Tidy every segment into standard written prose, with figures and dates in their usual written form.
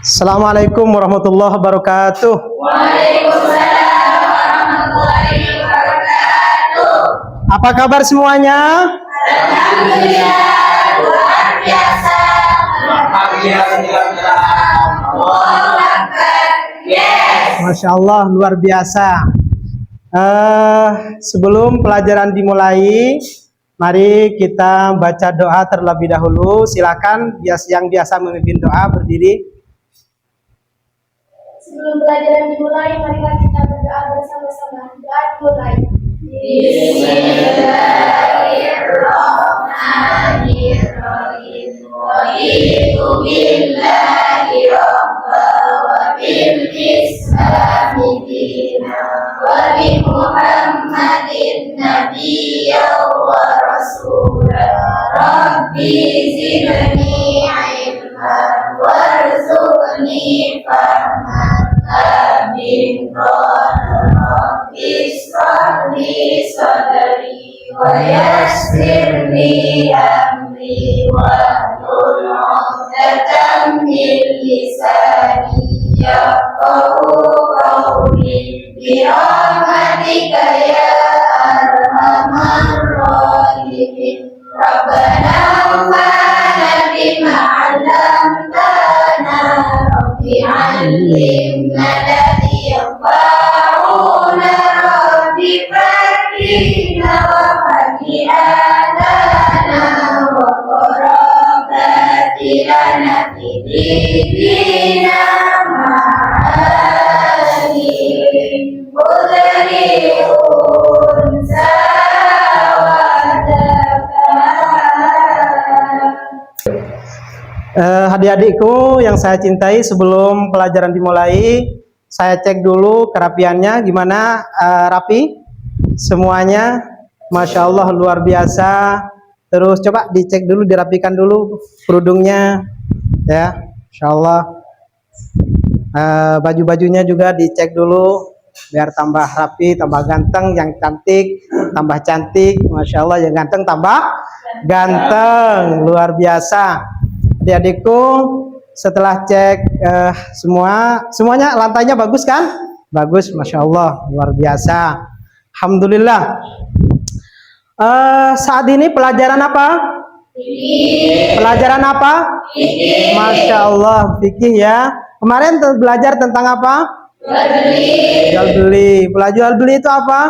Assalamualaikum warahmatullahi wabarakatuh. Waalaikumsalam warahmatullahi wabarakatuh. Apa kabar semuanya? Alhamdulillah, luar biasa. Allahu Akbar. Yes. Masya Allah, luar biasa. Sebelum pelajaran dimulai, mari kita baca doa terlebih dahulu. Silakan yang biasa memimpin doa berdiri. Sebelum pelajaran dimulai, marilah kita berdoa bersama-sama. Doa dimulai. Bismillahirrahmanirrahim. Raditu billahi rabba wa bil islami dina wa bi Muhammadin nabiyya wa rasula. Rabbi zidni ilman warzuqni fahman. Amin. Rabbi ishrah li sadri wa yassir li amri wahlul 'uqdatam min lisani yafqahu qawli bi rahmatika ya arhamar rahimin. Rabbana anfa'na bima 'allamtana rabbi 'allimna alladhi yanfa'una rabbi faqina wa faqihana wa qarabatilana fi dinina ma'alim mudri'un Adik-adikku yang saya cintai, sebelum pelajaran dimulai, saya cek dulu kerapiannya gimana. Rapi semuanya, Masya Allah, luar biasa. Terus coba dicek dulu, dirapikan dulu kerudungnya ya, Masya Allah. Baju-bajunya juga dicek dulu biar tambah rapi, tambah ganteng. Yang cantik tambah cantik, Masya Allah. Yang ganteng tambah ganteng, luar biasa. Adik-adikku, setelah cek semuanya lantainya bagus kan? Bagus, Masya Allah, luar biasa. Alhamdulillah. Saat ini pelajaran apa? Pelajaran apa? Masya Allah, fikih ya. Kemarin belajar tentang apa? Jual beli. Jual beli itu apa?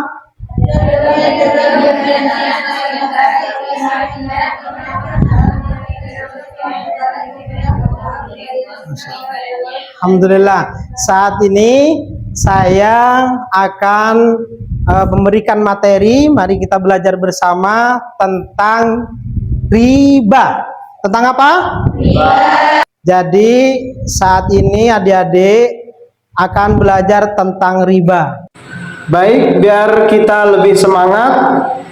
Alhamdulillah. Saat ini saya akan memberikan materi. Mari kita belajar bersama tentang riba. Tentang apa? Riba. Jadi saat ini adik-adik akan belajar tentang riba. Baik, biar kita lebih semangat,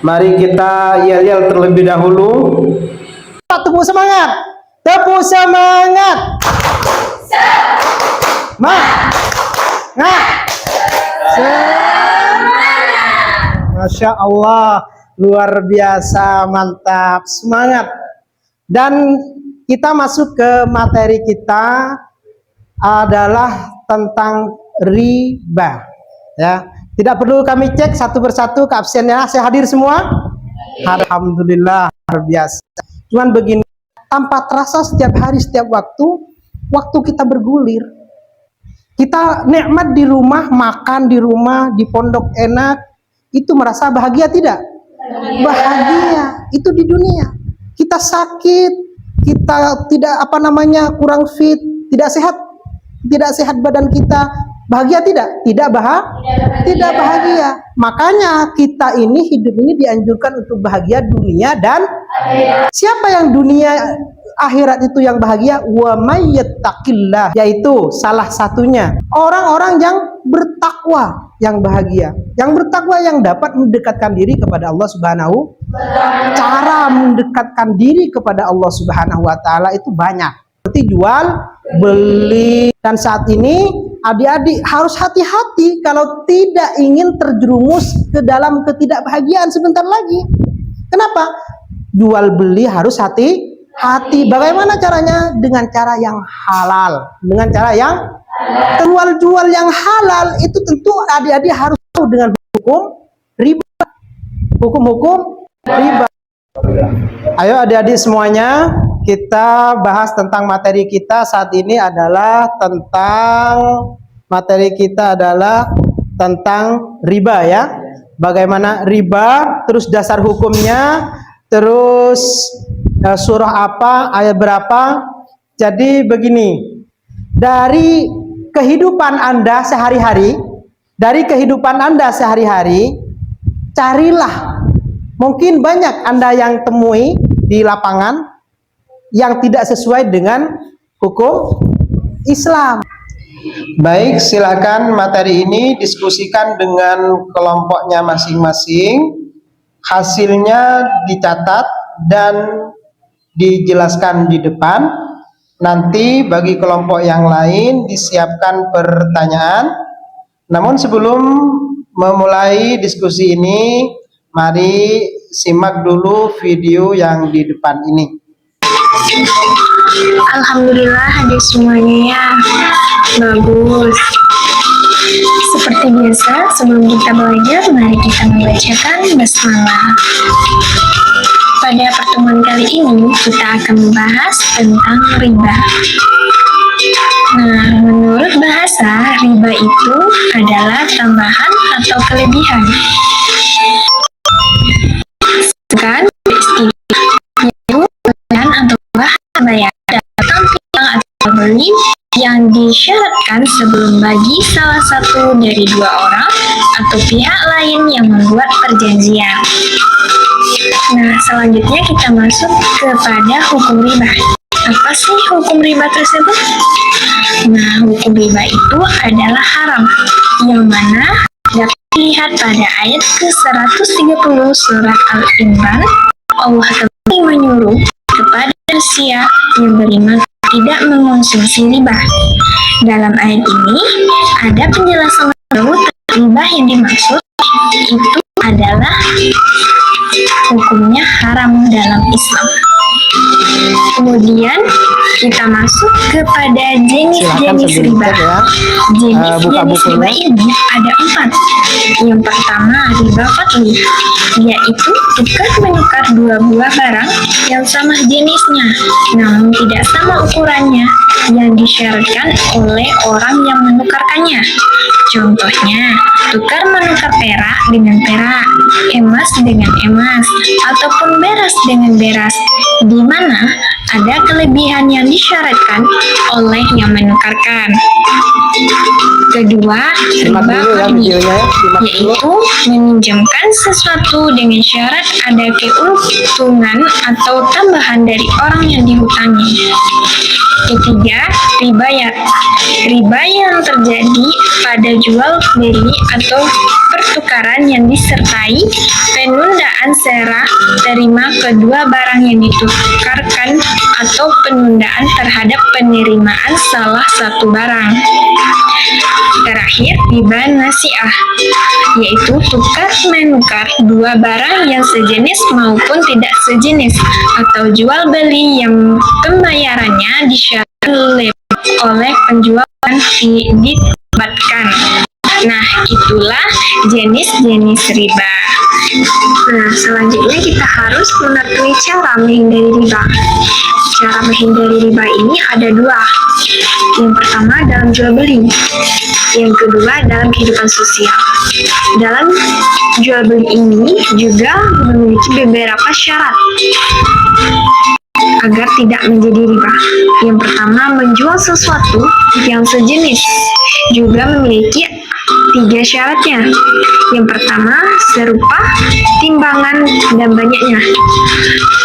mari kita yel-yel terlebih dahulu. Tepuk semangat. Tepuk semangat. Masya Allah, luar biasa, mantap, semangat. Dan kita masuk ke materi kita adalah tentang riba ya. Tidak perlu kami cek satu persatu ke absennya. Saya hadir semua. Alhamdulillah, luar biasa. Cuman begini, tanpa terasa setiap hari, setiap waktu kita bergulir. Kita nikmat di rumah, makan di rumah, di pondok enak, itu merasa bahagia tidak? Bahagia. Itu di dunia. Kita sakit, kita tidak kurang fit, tidak sehat badan kita, bahagia tidak? Tidak bahagia. Makanya kita ini hidup ini dianjurkan untuk bahagia dunia dan akhirat. Siapa yang dunia akhirat itu yang bahagia? Wa may yattaqillah, yaitu salah satunya orang-orang yang bertakwa yang bahagia. Yang bertakwa yang dapat mendekatkan diri kepada Allah Subhanahu. Cara mendekatkan diri kepada Allah Subhanahu wa taala itu banyak. Seperti jual beli. Dan saat ini adik-adik harus hati-hati kalau tidak ingin terjerumus ke dalam ketidakbahagiaan sebentar lagi. Kenapa? Jual beli harus hati hati. Bagaimana caranya? Dengan cara yang halal. Dengan cara yang jual yang halal itu tentu adik-adik harus tahu dengan hukum riba. Hukum-hukum riba. Ayo adik-adik semuanya, kita bahas tentang materi kita saat ini adalah tentang riba ya. Bagaimana riba, terus dasar hukumnya, terus surah apa, ayat berapa. Jadi begini, dari kehidupan Anda sehari-hari, carilah. Mungkin banyak Anda yang temui di lapangan yang tidak sesuai dengan hukum Islam. Baik, silakan materi ini diskusikan dengan kelompoknya masing-masing. Hasilnya dicatat dan dijelaskan di depan. Nanti bagi kelompok yang lain disiapkan pertanyaan. Namun sebelum memulai diskusi ini, mari simak dulu video yang di depan ini. Alhamdulillah adik semuanya ya, bagus. Seperti biasa, sebelum kita belajar, mari kita membacakan basmalah. Pada pertemuan kali ini, kita akan membahas tentang riba. Nah, menurut bahasa, riba itu adalah tambahan atau kelebihan. Sedangkan itu bahan atau bahan bayar datang piutang atau beli yang disyaratkan sebelum bagi salah satu dari dua orang atau pihak lain yang membuat perjanjian. Nah, selanjutnya kita masuk kepada hukum riba. Apa sih hukum riba tersebut? Nah, hukum riba itu adalah haram, yang mana dapat dilihat pada ayat ke-130 surat Al-Imran. Allah telah menyuruh kepada manusia yang beriman tidak mengonsumsi riba. Dalam ayat ini ada penjelasan bahwa riba yang dimaksud itu adalah hukumnya haram dalam Islam. Kemudian kita masuk kepada jenis-jenis riba. Jenis riba ini ada 4. Yang pertama riba fadli, yaitu tukar menukar dua buah barang yang sama jenisnya, namun tidak sama ukurannya, yang disyaratkan oleh orang yang menukarkannya. Contohnya, tukar menukar perak dengan perak, emas dengan emas, ataupun beras dengan beras, di mana ada kelebihan yang disyaratkan oleh yang menukarkan. Kedua, riba fadli, yaitu meminjamkan sesuatu dengan syarat ada keuntungan atau tambahan dari orang yang dihutangi. Ketiga, riba yang terjadi pada jual beli atau pertukaran yang disertai penundaan serah terima kedua barang yang ditukarkan atau penundaan terhadap penerimaan salah satu barang. Terakhir, riba nasi'ah, yaitu tukar menukar dua barang yang sejenis maupun tidak sejenis, atau jual beli yang pembayarannya disyaratkan oleh penjual dan dibatkan. Nah, itulah jenis-jenis riba. Nah, selanjutnya kita harus mengetahui cara menghindari riba. Cara menghindari riba ini ada 2. Yang pertama dalam jual beli, yang kedua dalam kehidupan sosial. Dalam jual beli ini juga memiliki beberapa syarat agar tidak menjadi riba. Yang pertama, menjual sesuatu yang sejenis juga memiliki 3 syaratnya. Yang pertama, serupa, timbangan, dan banyaknya.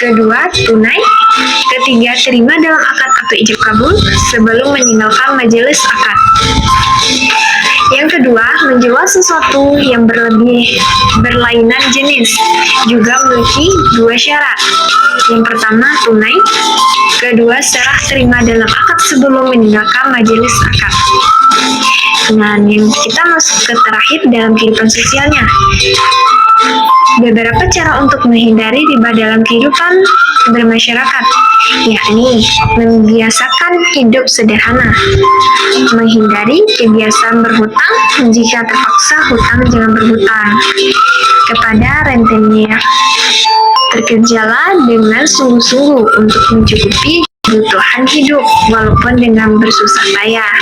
Kedua, tunai. Ketiga, terima dalam akad atau ijab kabul sebelum meninggalkan majelis akad. Yang kedua, menjual sesuatu yang berlainan jenis juga memiliki 2 syarat. Yang pertama, tunai. Kedua, serah terima dalam akad sebelum meninggalkan majelis akad. Nah, yang kita masuk ke terakhir dalam kehidupan sosialnya. beberapa cara untuk menghindari riba dalam kehidupan bermasyarakat, yakni membiasakan hidup sederhana, menghindari kebiasaan berhutang, jika terpaksa hutang jangan berhutang kepada rentenir. Bekerjalah dengan sungguh-sungguh untuk mencukupi kebutuhan hidup walaupun dengan bersusah payah.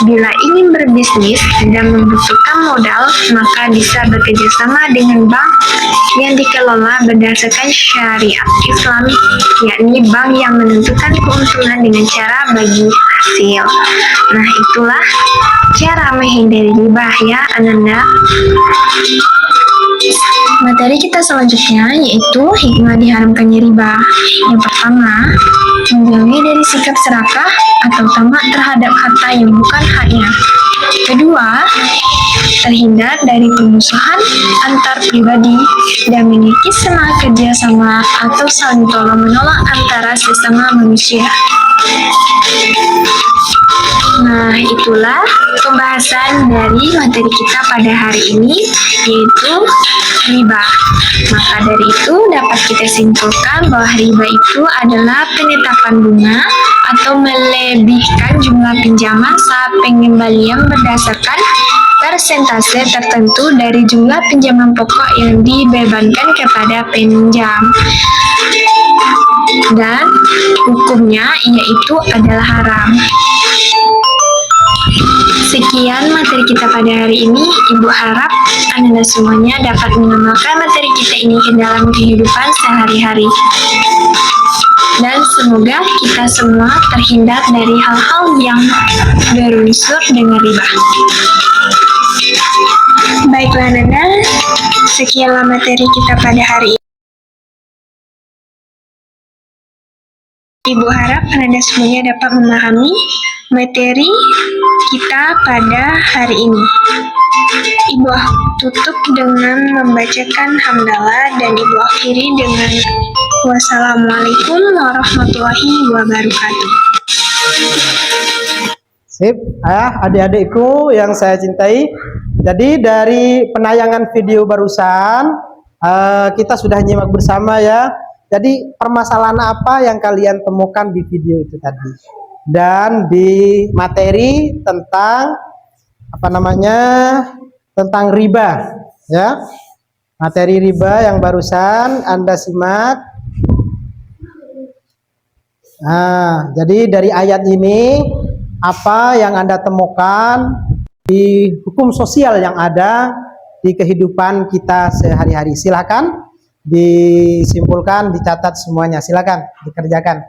Bila ingin berbisnis dan membutuhkan modal, maka bisa bekerja sama dengan bank yang dikelola berdasarkan syariat Islam, yakni bank yang menentukan keuntungan dengan cara bagi hasil. Nah, itulah cara menghindari riba ya, Ananda. Materi kita selanjutnya yaitu hikmah diharamkannya riba. Yang pertama, menjauhi dari sikap serakah atau tamak terhadap harta yang bukan haknya. Kedua, terhindar dari permusuhan antar pribadi dan memiliki semangat kerjasama atau saling tolong-menolong antara sesama manusia. Nah, itulah pembahasan dari materi kita pada hari ini, yaitu riba. Maka dari itu dapat kita simpulkan bahwa riba itu adalah penetapan bunga atau melebihkan jumlah pinjaman saat pengembalian berdasarkan persentase tertentu dari jumlah pinjaman pokok yang dibebankan kepada peminjam. Dan hukumnya yaitu adalah haram. Sekian materi kita pada hari ini. Ibu harap Anda semuanya dapat mengamalkan materi kita ini ke dalam kehidupan sehari-hari. Dan semoga kita semua terhindar dari hal-hal yang berunsur dengan riba. Baiklah Nanda, sekianlah materi kita pada hari ini. Ibu harap Anda semuanya dapat memahami materi kita pada hari ini. Ibu tutup dengan membacakan hamdalah dan Ibu akhiri dengan wassalamualaikum warahmatullahi wabarakatuh. Sip, adik-adikku yang saya cintai. Jadi dari penayangan video barusan kita sudah nyimak bersama ya. Jadi permasalahan apa yang kalian temukan di video itu tadi? Dan di materi tentang tentang riba ya. Materi riba yang barusan Anda simak. Nah, jadi dari ayat ini apa yang Anda temukan di hukum sosial yang ada di kehidupan kita sehari-hari? Silakan disimpulkan, dicatat semuanya. Silakan dikerjakan.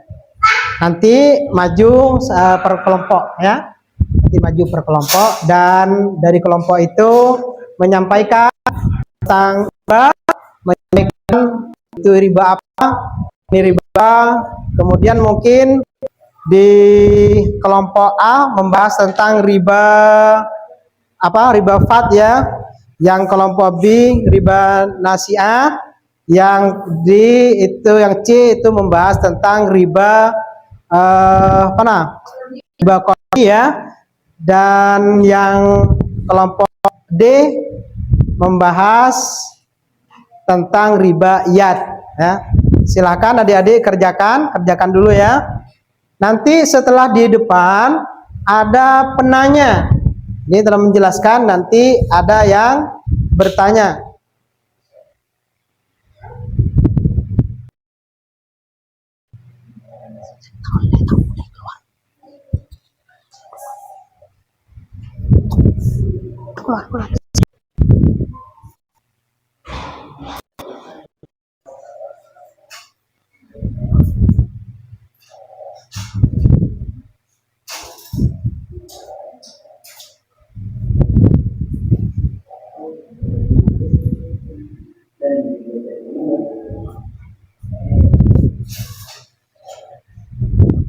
Nanti maju per kelompok ya. Nanti maju per kelompok dan dari kelompok itu menyampaikan tentang riba, menyampaikan itu riba apa, ini riba. Kemudian mungkin di kelompok A membahas tentang riba riba fad ya. Yang kelompok B riba nasi'ah, yang yang C itu membahas tentang riba riba qadhi ya. Dan yang kelompok D membahas tentang riba yad ya. Silakan adik-adik kerjakan dulu ya. Nanti setelah di depan ada penanya. Ini telah menjelaskan, nanti ada yang bertanya.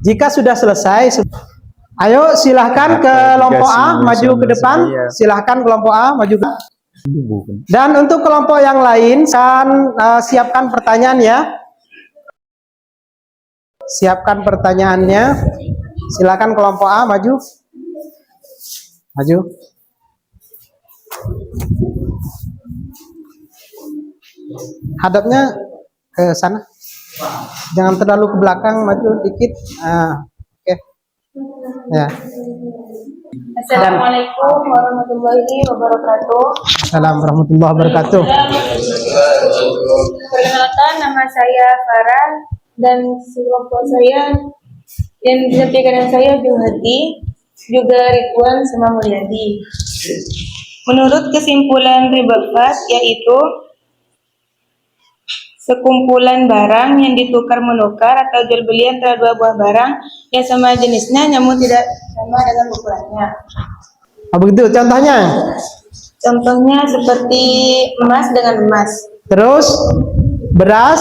Jika sudah selesai, ayo silahkan kelompok A maju ke depan. Silahkan kelompok A maju ke depan. Dan untuk kelompok yang lain, siapkan pertanyaan ya. Siapkan pertanyaannya. Silakan kelompok A maju. Maju. Hadapnya ke sana. Jangan terlalu ke belakang, maju dikit. Oke. Ya. Assalamualaikum warahmatullahi wabarakatuh. Assalamualaikum warahmatullahi wabarakatuh. Perkenalkan, nama saya Farah dan kelompok saya yang di samping kanan saya Juhati, juga Ridwan sama Mulyadi. Menurut kesimpulan Ribafat, yaitu sekumpulan barang yang ditukar menukar atau jual beli antara dua buah barang yang sama jenisnya namun tidak sama dengan ukurannya. Begitu contohnya. Contohnya seperti emas dengan emas, Terus beras.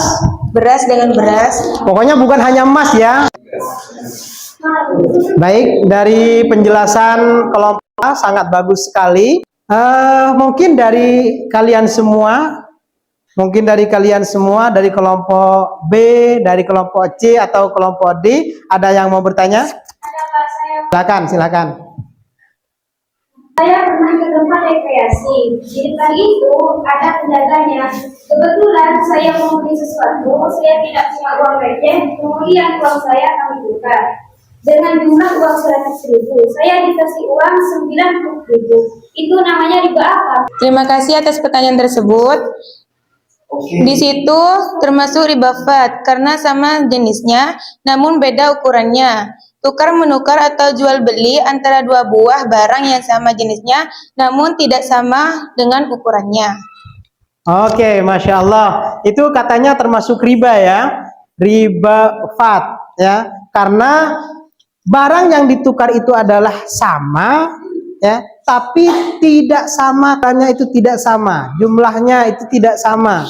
beras dengan beras. Pokoknya bukan hanya emas ya. Baik, dari penjelasan kelompok A sangat bagus sekali. Mungkin dari kalian semua, dari kelompok B, dari kelompok C atau kelompok D, ada yang mau bertanya? Silakan. Saya pernah ke tempat rekreasi. Di depan itu ada penjaganya. Kebetulan saya mau beli sesuatu, saya tidak punya uang receh, kemudian uang saya kami tukar dengan jumlah uang 100.000. Saya dikasih uang 90.000. Itu namanya riba apa? Terima kasih atas pertanyaan tersebut. Di situ termasuk riba fat karena sama jenisnya namun beda ukurannya. Tukar menukar atau jual beli antara dua buah barang yang sama jenisnya namun tidak sama dengan ukurannya. Oke, Masya Allah. Itu katanya termasuk riba ya. Riba fat ya. Karena barang yang ditukar itu adalah sama ya, tapi tidak sama, karena itu tidak sama, jumlahnya itu tidak sama.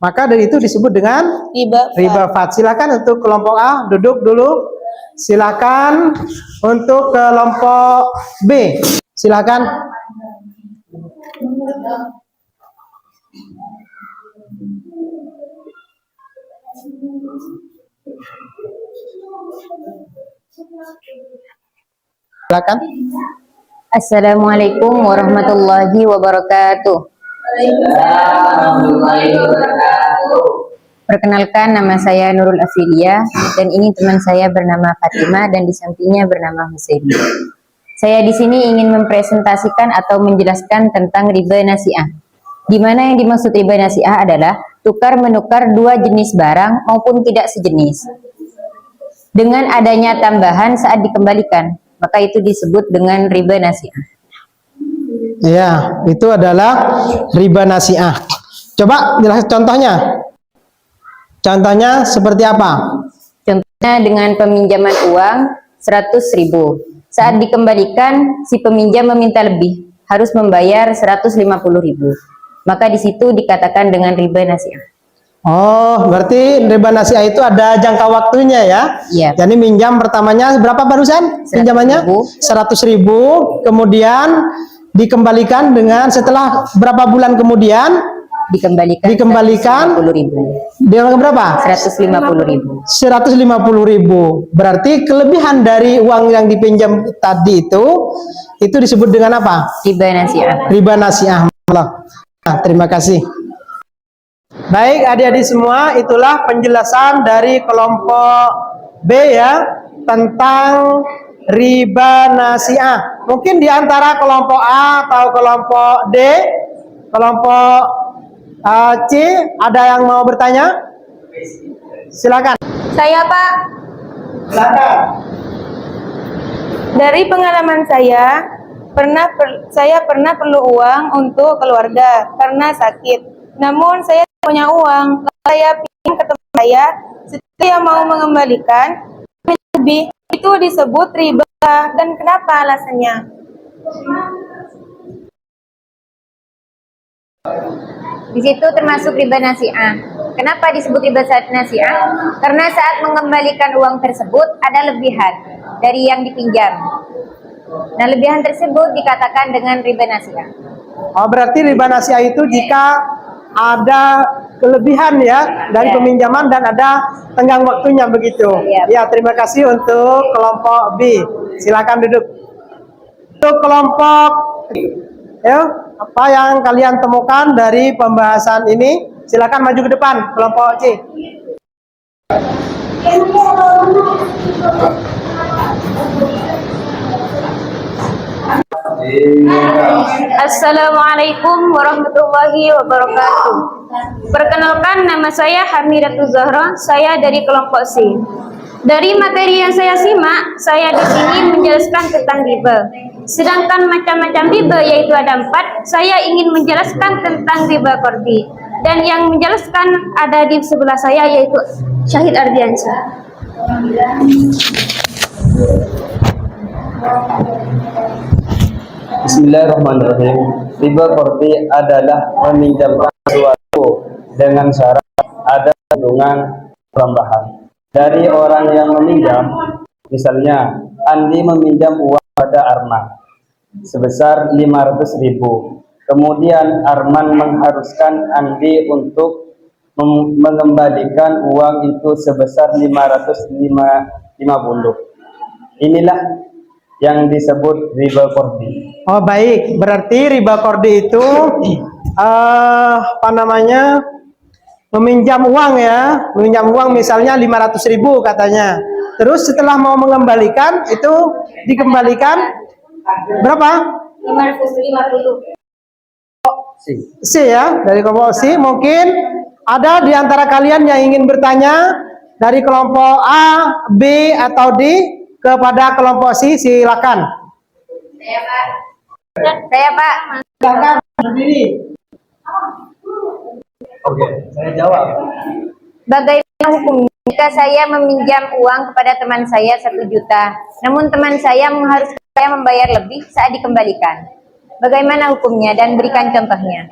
Maka dari itu disebut dengan riba fat. Silakan untuk kelompok A duduk dulu. Silakan untuk kelompok B. Silakan. Silakan. Assalamualaikum warahmatullahi wabarakatuh. Perkenalkan, nama saya Nurul Afilia dan ini teman saya bernama Fatimah dan di sampingnya bernama Husaini. Saya di sini ingin mempresentasikan atau menjelaskan tentang riba nasi'ah. Di mana yang dimaksud riba nasi'ah adalah tukar menukar dua jenis barang maupun tidak sejenis dengan adanya tambahan saat dikembalikan, maka itu disebut dengan riba nasi'ah. Ya, itu adalah riba nasi'ah. Coba jelaskan contohnya. Contohnya seperti apa? Contohnya dengan peminjaman uang 100.000. Saat dikembalikan, si peminjam meminta lebih, harus membayar 150.000. Maka di situ dikatakan dengan riba nasi'ah. Oh, berarti riba nasi'ah itu ada jangka waktunya ya? Iya. Jadi minjam pertamanya berapa barusan? Pinjamannya 100.000, kemudian dikembalikan dengan setelah berapa bulan kemudian dikembalikan 150.000. dengan berapa? 150.000. 150.000. Berarti kelebihan dari uang yang dipinjam tadi itu disebut dengan apa? Riba nasi'ah. Riba nasi'ah. Nah, terima kasih. Baik adik-adik semua, itulah penjelasan dari kelompok B ya tentang riba nasi'ah. Mungkin di antara kelompok A atau kelompok D, kelompok C, ada yang mau bertanya? Silakan. Saya Pak, Silakan. dari pengalaman saya pernah perlu uang untuk keluarga karena sakit. Namun saya tidak punya uang. Saya pinjam ke teman saya, setelah mau mengembalikan lebih, itu disebut riba. Dan kenapa alasannya? Di situ termasuk riba nasi'ah. Kenapa disebut riba nasi'ah? Karena saat mengembalikan uang tersebut ada lebihan dari yang dipinjam. Nah, lebihan tersebut dikatakan dengan riba nasi'ah. Oh, berarti riba nasi'ah itu jika ada kelebihan ya dari peminjaman dan ada tenggang waktunya begitu. Ya, terima kasih untuk kelompok B. Silakan duduk. Untuk kelompok ya, apa yang kalian temukan dari pembahasan ini? Silakan maju ke depan, kelompok C. Assalamualaikum warahmatullahi wabarakatuh. Perkenalkan, nama saya Hamidatul Zahra, saya dari kelompok C. Dari materi yang saya simak, saya di sini menjelaskan tentang riba. Sedangkan macam-macam riba yaitu ada 4, saya ingin menjelaskan tentang riba kordi. Dan yang menjelaskan ada di sebelah saya yaitu Syahid Ardiansyah. Bismillahirrahmanirrahim. Riba kordi adalah meminjamkan sesuatu dengan syarat ada keuntungan tambahan dari orang yang meminjam. Misalnya, Andi meminjam uang pada Arman sebesar 500.000. Kemudian Arman mengharuskan Andi untuk mengembalikan uang itu sebesar 550. Inilah yang disebut riba kordi. Oh baik, berarti riba kordi itu meminjam uang ya, meminjam uang misalnya 500.000 katanya. Terus setelah mau mengembalikan itu dikembalikan berapa? 550. C ya, dari kelompok C. Mungkin ada di antara kalian yang ingin bertanya dari kelompok A, B atau D kepada kelompok C, silakan. Saya Pak. Silakan berdiri. Oke, saya jawab. Bagaimana hukumnya jika saya meminjam uang kepada teman saya 1 juta, namun teman saya mengharuskan saya membayar lebih saat dikembalikan? Bagaimana hukumnya dan berikan contohnya?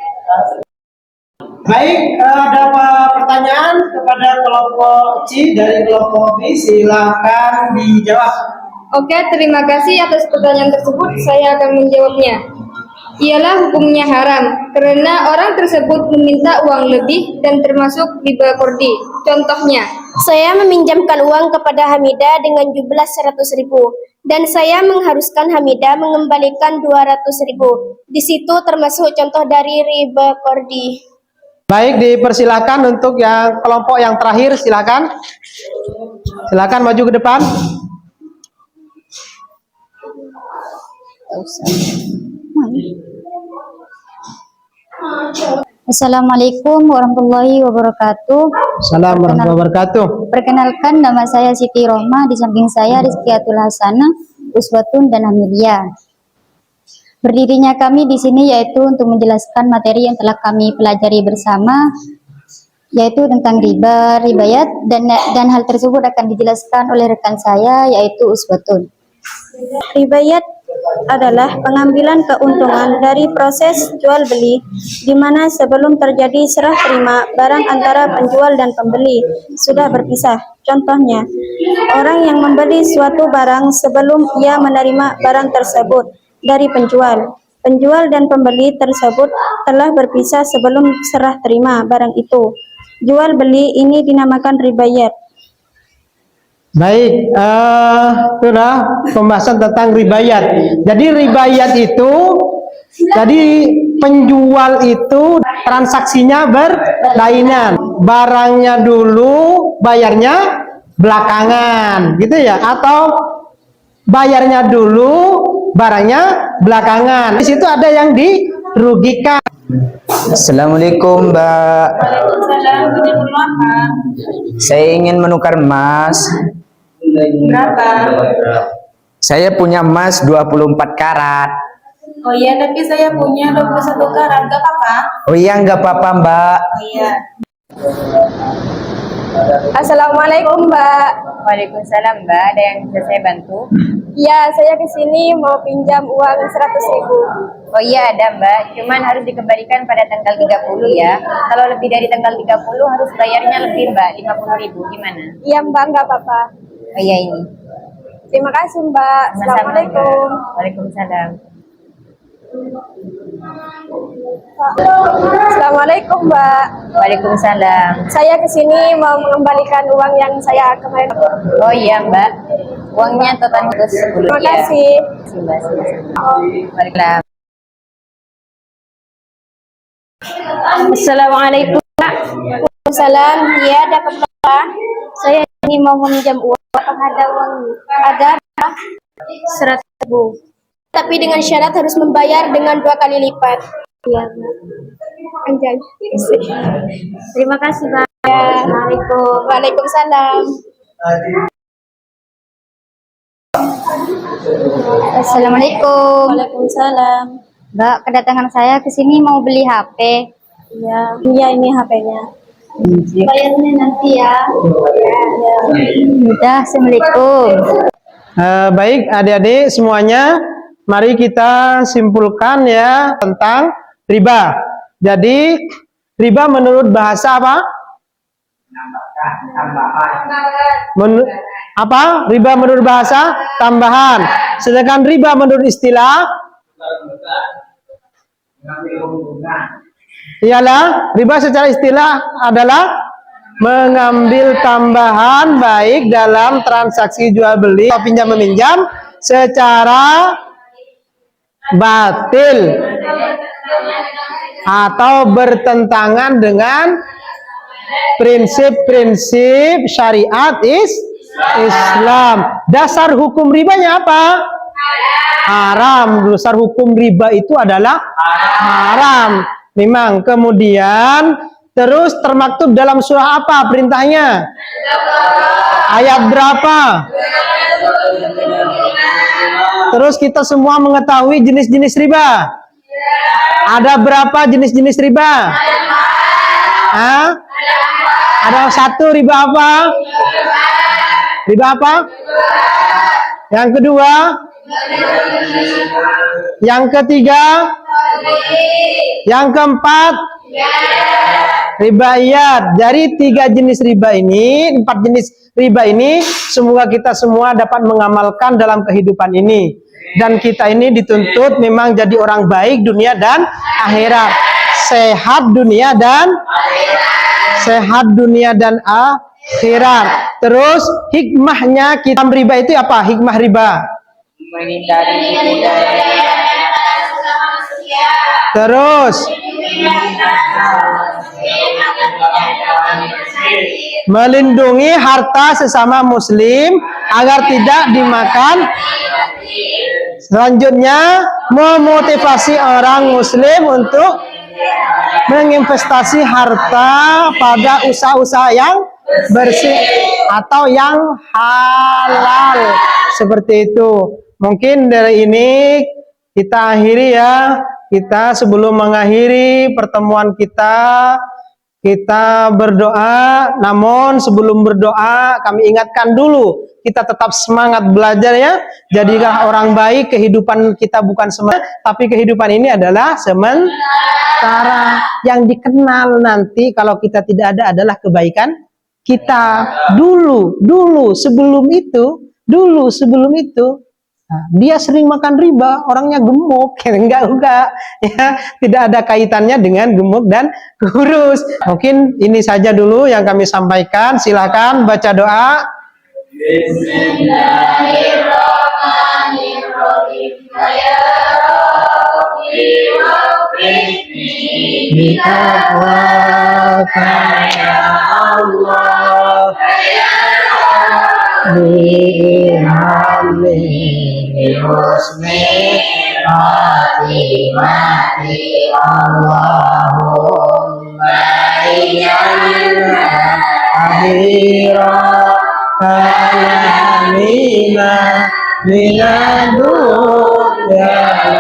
Baik, ada pertanyaan kepada kelompok C dari kelompok B, silakan dijawab. Oke, terima kasih atas pertanyaan tersebut. Saya akan menjawabnya. Ialah hukumnya haram karena orang tersebut meminta uang lebih dan termasuk riba kordi. Contohnya, saya meminjamkan uang kepada Hamidah dengan jumlah 100.000 dan saya mengharuskan Hamidah mengembalikan 200.000. Di situ termasuk contoh dari riba kordi. Baik, dipersilakan untuk yang kelompok yang terakhir, silakan. Silakan maju ke depan. Assalamualaikum warahmatullahi wabarakatuh. Assalamualaikum warahmatullahi wabarakatuh. Perkenalkan, nama saya Siti Rohmah, di samping saya Rizkiatul Hasanah, Uswatun dan Amelia. Berdirinya kami di sini yaitu untuk menjelaskan materi yang telah kami pelajari bersama, yaitu tentang riba, ribayat, dan hal tersebut akan dijelaskan oleh rekan saya yaitu Uswatun. Ribayat adalah pengambilan keuntungan dari proses jual beli, di mana sebelum terjadi serah terima barang antara penjual dan pembeli sudah berpisah. Contohnya, orang yang membeli suatu barang sebelum ia menerima barang tersebut dari penjual. Penjual dan pembeli tersebut telah berpisah sebelum serah terima barang itu. Jual beli ini dinamakan ribayat. Baik, sudah pembahasan tentang ribayat. Jadi ribayat itu, jadi penjual itu transaksinya berlainan. Barangnya dulu, bayarnya belakangan, gitu ya? Atau bayarnya dulu, barangnya belakangan. Di situ ada yang dirugikan. Assalamualaikum, Mbak. Saya ingin menukar emas. Berapa? Saya punya emas 24 karat. Oh iya, tapi saya punya 21 karat, gak apa-apa? Oh iya, nggak apa-apa, Mbak. Oh iya. Assalamualaikum, Mbak. Waalaikumsalam, Mbak. Ada yang bisa saya bantu? Ya, saya kesini mau pinjam uang 100.000. Oh iya, ada, Mbak. Cuman harus dikembalikan pada tanggal 30 ya. Kalau lebih dari tanggal 30 harus bayarnya lebih, Mbak. 50.000. Gimana? Iya, Mbak, nggak apa-apa. Oh iya, ini. Terima kasih, Mbak. Sama-sama, Assalamualaikum. Mbak. Waalaikumsalam. Assalamualaikum, Mbak. Waalaikumsalam. Saya kesini mau mengembalikan uang yang saya kemarin. Oh iya, Mbak. Uangnya total 10. Terima ya. kasih. Terima kasih, Mbak. Waalaikumsalam. Assalamualaikum, Pak. Salam, ya dapat berapa? Saya ini mau meminjam uang. Ada uang, ada 100.000. Tapi dengan syarat harus membayar dengan 2 kali lipat. Ya, anjay. Terima kasih, Pak. Ya. Waalaikumsalam. Assalamualaikum. Waalaikumsalam. Mbak, kedatangan saya ke sini mau beli HP. Iya ini HP-nya. Bayarnya nanti ya. Udah, Assalamualaikum. Baik adik-adik semuanya, mari kita simpulkan ya tentang riba. Jadi riba menurut bahasa apa? Riba menurut bahasa tambahan. Sedangkan riba menurut istilah ialah riba secara istilah adalah mengambil tambahan baik dalam transaksi jual beli atau pinjam meminjam secara batil atau bertentangan dengan prinsip-prinsip syariat Islam. Dasar hukum ribanya apa? Haram. Dasar hukum riba itu adalah haram. Memang. Kemudian terus termaktub dalam surah apa perintahnya? Ayat berapa? Terus kita semua mengetahui jenis-jenis riba. Ada berapa jenis-jenis riba? Hah? Ada 1 riba apa? Riba apa? Yang kedua? Yang ketiga? Yang keempat? Ribaiyat. Dari 3 jenis riba ini, 4 jenis riba ini, semoga kita semua dapat mengamalkan dalam kehidupan ini. Dan kita ini dituntut memang jadi orang baik dunia dan akhirat. Sehat dunia dan akhirat. Terus hikmahnya kita riba itu apa? Hikmah riba. Terus melindungi harta sesama muslim agar tidak dimakan. Selanjutnya memotivasi orang muslim untuk menginvestasi harta pada usaha-usaha yang bersih atau yang halal. Seperti itu. Mungkin dari ini kita akhiri ya. Kita sebelum mengakhiri pertemuan kita berdoa. Namun sebelum berdoa kami ingatkan dulu, kita tetap semangat belajar ya. Jadilah orang baik. Kehidupan kita bukan sementara, tapi kehidupan ini adalah sementara. Yang dikenal nanti kalau kita tidak ada adalah kebaikan kita dulu sebelum itu. Nah, dia sering makan riba, orangnya gemuk, enggak ya, tidak ada kaitannya dengan gemuk dan kurus. Mungkin ini saja dulu yang kami sampaikan. Silakan baca doa. Bismillahirrahmanirrahim. Ya Rabbi wafiqni bitaqwaka ya Allah ya Rabbi. Husni khatimati Allahumma ij'alna akhira kalamina minadunya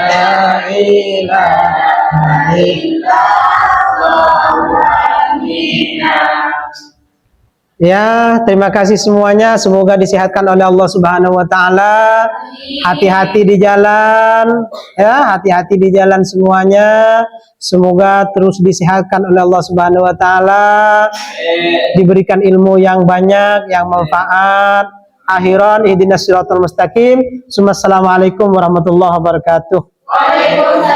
la ilaha illallah. Ya, terima kasih semuanya. Semoga disehatkan oleh Allah Subhanahu wa taala. Hati-hati di jalan, ya, hati-hati di jalan semuanya. Semoga terus disehatkan oleh Allah Subhanahu wa taala. Diberikan ilmu yang banyak, yang manfaat. Akhiran ihdinas siratal mustaqim. Assalamualaikum warahmatullahi wabarakatuh. Waalaikumsalam.